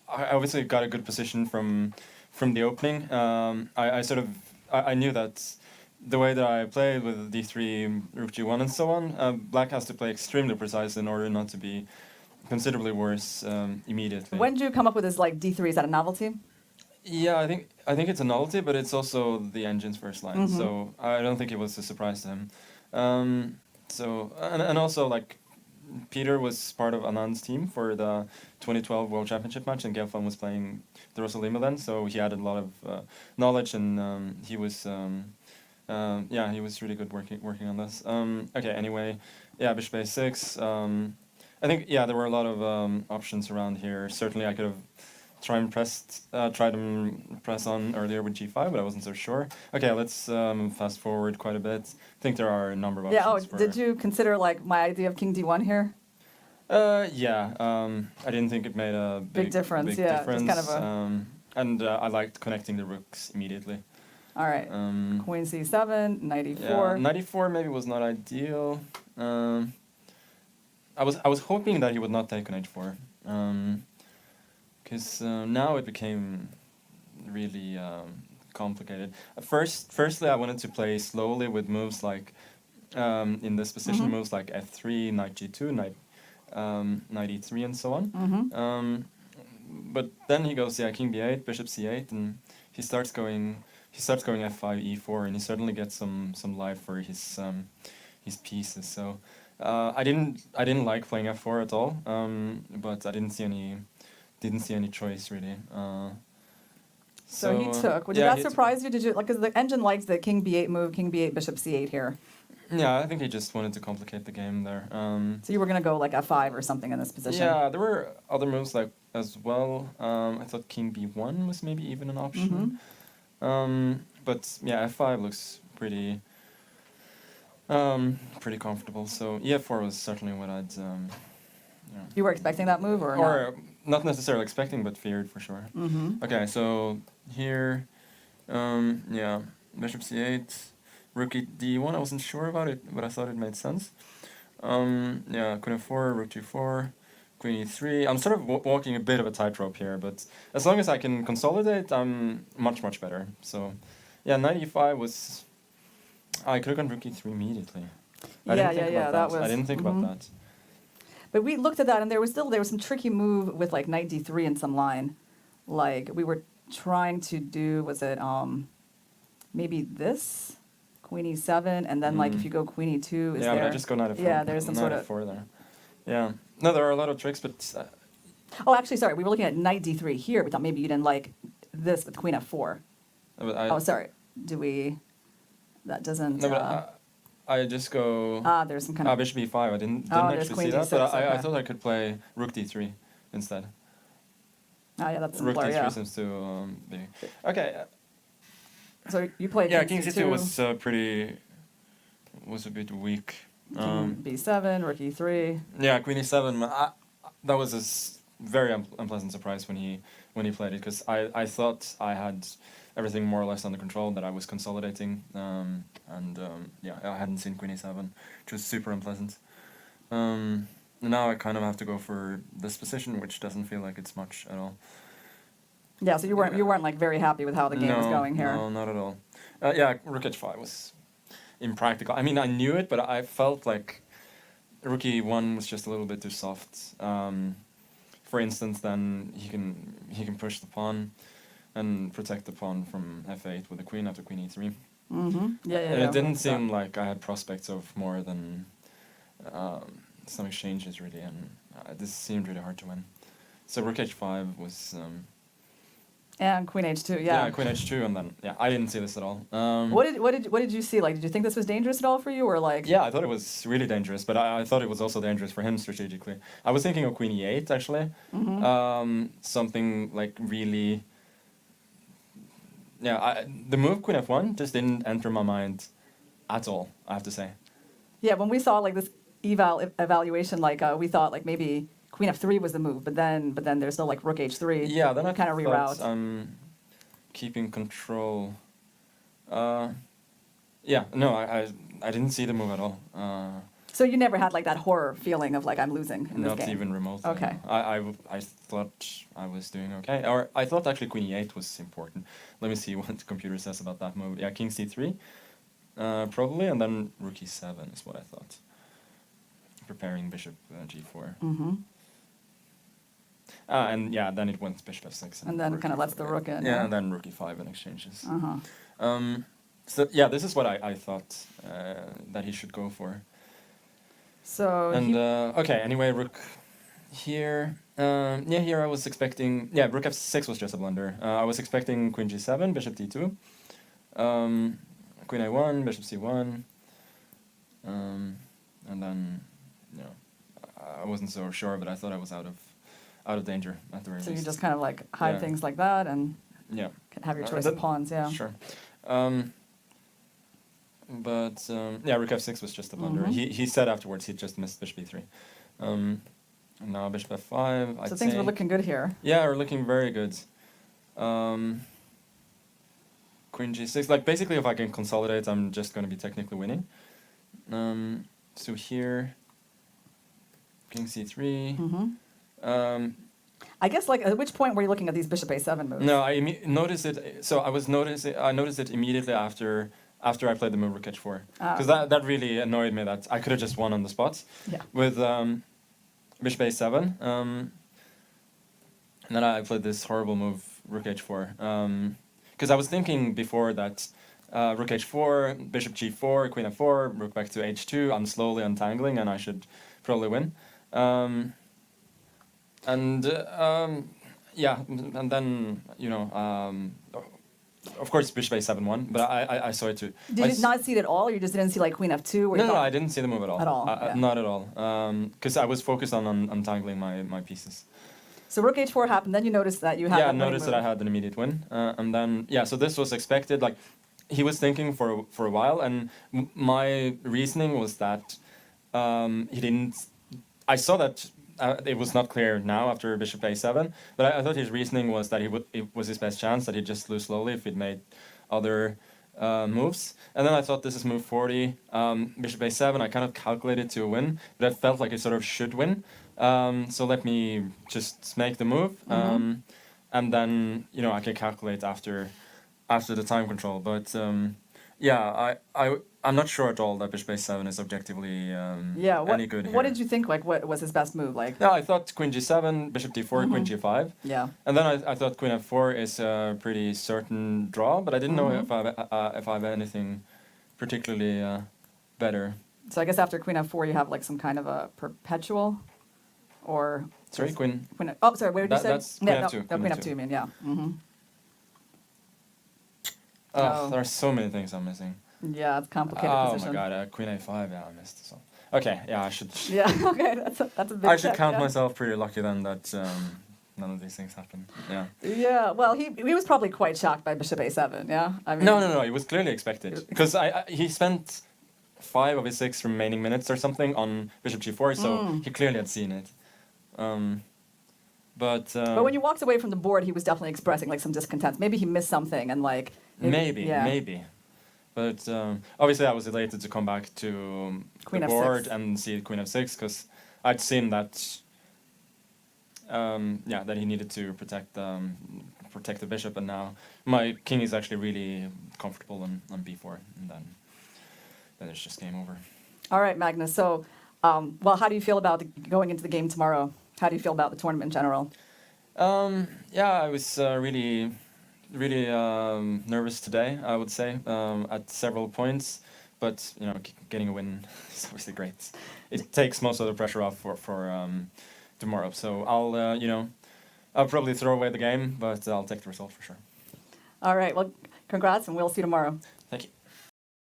I obviously got a good position from the opening. I knew that the way that I played with d3, rook g1, and so on, black has to play extremely precise in order not to be considerably worse immediately. When did you come up with this like d3? Is that a novelty? Yeah, I think it's a novelty, but it's also the engine's first line, so I don't think it was a surprise to him. And also like Peter was part of Anand's team for the 2012 World Championship match, and Gelfand was playing the Rosalima then, so he had a lot of knowledge, and he was he was really good working on this. Okay, anyway, yeah, bishop a6. I think there were a lot of options around here. Certainly, I could have tried and press on earlier with g5, but I wasn't so sure. Okay, let's fast forward quite a bit. I think there are a number of options. Yeah. Oh, did you consider like my idea of king d1 here? I didn't think it made a big difference. Big yeah, difference. Just kind of a. And I liked connecting the rooks immediately. All right. Queen c7, knight e4. Yeah, knight e4 maybe was not ideal. I was hoping that he would not take knight e4. Because now it became really complicated. Firstly, I wanted to play slowly with moves like in this position, moves like f3, knight g2, knight e3, and so on. But then he goes king b8, bishop c8, and he starts going f5, e4, and he certainly gets some life for his pieces. So I didn't like playing f4 at all. But I didn't see any choice really. So he took. Did that surprise you? Did you because the engine likes the king b8 move, king b8, bishop c8 here. Yeah, I think he just wanted to complicate the game there. So you were gonna go like f5 or something in this position. Yeah, there were other moves like as well. I thought king b1 was maybe even an option. But yeah, f5 looks pretty comfortable. So e4 was certainly what I'd. You were expecting that move, or not necessarily expecting, but feared for sure. Okay, so here, bishop c8, rook d1. I wasn't sure about it, but I thought it made sense. Queen f4, rook g4, queen e3. I'm sort of walking a bit of a tightrope here, but as long as I can consolidate, I'm much better. So, yeah, knight e5 was. I could have gone rook e3 immediately. I didn't think about that. But we looked at that, and there was some tricky move with like knight d3 in some line, like we were trying to do. Was it maybe this queen e7, and then like if you go queen e2, is there? I just go knight f4. Yeah, there's some sort of f4 there. Yeah, no, there are a lot of tricks, but. Oh, actually, sorry, we were looking at knight d3 here. We thought maybe you didn't like this with queen f4. Sorry. Do we? That doesn't. No, but I just go. There's some kind of. Bishop e5. I didn't actually see that, d6, but okay. I thought I could play rook d3 instead. Oh yeah, that's rook simpler. d3 seems to be okay. So you played. Yeah, king c2 was a bit weak. King b7, rook e3. Yeah, queen e7. That was a very unpleasant surprise when he played it, because I thought I had everything more or less under control, that I was consolidating, I hadn't seen queen e7, which was super unpleasant. Now I kind of have to go for this position, which doesn't feel like it's much at all. Yeah, so you weren't like very happy with how the game was going here. No, not at all. Rook h5 was impractical. I mean, I knew it, but I felt like rook e1 was just a little bit too soft. For instance, then he can push the pawn and protect the pawn from f8 with the queen after queen e3. It didn't seem like I had prospects of more than some exchanges, really, and this seemed really hard to win. So rook h5 was... and queen h2, Yeah, queen h2, and then, I didn't see this at all. What did you see? Like, did you think this was dangerous at all for you, or like... Yeah, I thought it was really dangerous, but I thought it was also dangerous for him strategically. I was thinking of queen e8, actually. Something, like, really... the move queen f1 just didn't enter my mind at all, I have to say. Yeah, when we saw, like, this evaluation, like, we thought, like, maybe queen f3 was the move, but then there's no, like, rook h3. Yeah, then I kind of reroute. Keeping control. I didn't see the move at all. So you never had like that horror feeling of like I'm losing in this Not game? even remotely. Okay. No. I thought I was doing okay. Or I thought actually queen e8 was important. Let me see what the computer says about that move. Yeah, king c3, probably, and then rook e7 is what I thought. Preparing bishop g4. Mm-hmm. And yeah, then it went bishop f6. And then rook kind of lets e4, the rook in. Yeah, and then rook e5 in exchanges. Uh-huh. So yeah, this is what I thought that he should go for. So And okay, anyway, rook here. Yeah, here I was expecting. Yeah, rook f6 was just a blunder. I was expecting queen g7, bishop d2, queen a1, bishop c1, and then you know I wasn't so sure, but I thought I was out of danger at the very so least. you just kind of like hide Yeah. things like that and Yeah. can have your choice that- of pawns. Yeah. Sure. But yeah, rook f6 was just a blunder. Mhm. He said afterwards he just missed bishop e3. And now bishop f5. So I'd things were say. looking good here. Yeah, we're looking very good. Queen g6. Like basically, if I can consolidate, I'm just going to be technically winning. So here, king c3. Mm-hmm. I guess like at which point were you looking at these bishop a7 moves? No, I noticed it. So I noticed it immediately after I played the move rook h4, because that really annoyed me. That I could have just won on the spot. Yeah. With bishop a7. And then I played this horrible move rook h4. Because I was thinking before that rook h4, bishop g4, queen f4, rook back to h2. I'm slowly untangling, and I should probably win. Yeah, and then of course bishop a7 won, but I saw it too. Did you not see it at all, or you just didn't see like queen f2? No, I didn't see the move at all. At all, yeah. Not at all. Because I was focused on untangling my pieces. So rook h4 happened, then you noticed that you had. Yeah, I noticed that I had an immediate win, and then yeah, so this was expected. Like he was thinking for a while, and my reasoning was that he didn't. I saw that it was not clear now after bishop a7, but I thought his reasoning was that it was his best chance, that he'd just lose slowly if he'd made other moves. And then I thought this is move 40, bishop a7. I kind of calculated to a win, but I felt like it sort of should win. So let me just make the move, and then I can calculate after the time control. But yeah, I'm not sure at all that bishop a7 is objectively any good here. What did you think? Like, what was his best move? Like, Yeah, I thought queen g7, bishop d4, queen g5. yeah. And then I thought queen f4 is a pretty certain draw, but I didn't know if I have anything particularly better. So I guess after queen f4, you have like some kind of a perpetual, or Sorry, queen. Oh, sorry. Where did you say? That's queen f2. No, queen f2. You mean, yeah. Mm-hmm. Oh, there are so many things I'm missing. Yeah, it's a complicated Oh position. my god, queen a5. Yeah, I missed. So okay, yeah, I should. Yeah. Okay, that's a big. I should check, count yeah. myself pretty lucky then that none of these things happen. Yeah. Yeah. Well, he was probably quite shocked by bishop a7. Yeah. I mean. No. It was clearly expected because he spent 5 of his 6 remaining minutes or something on bishop g4, so he clearly had seen it. But when you walked away from the board, he was definitely expressing like some discontent. Maybe he missed something and like. Maybe. But obviously, I was elated to come back to Queen the f6. board and see queen f6 because I'd seen that. That he needed to protect the bishop, and now my king is actually really comfortable on b4, and then it's just game over. All right, Magnus. So, well, how do you feel about going into the game tomorrow? How do you feel about the tournament in general? Yeah, I was really nervous today, I would say, at several points. But getting a win is obviously great. It takes most of the pressure off for tomorrow. So I'll probably throw away the game, but I'll take the result for sure. All right. Well, congrats, and we'll see you tomorrow.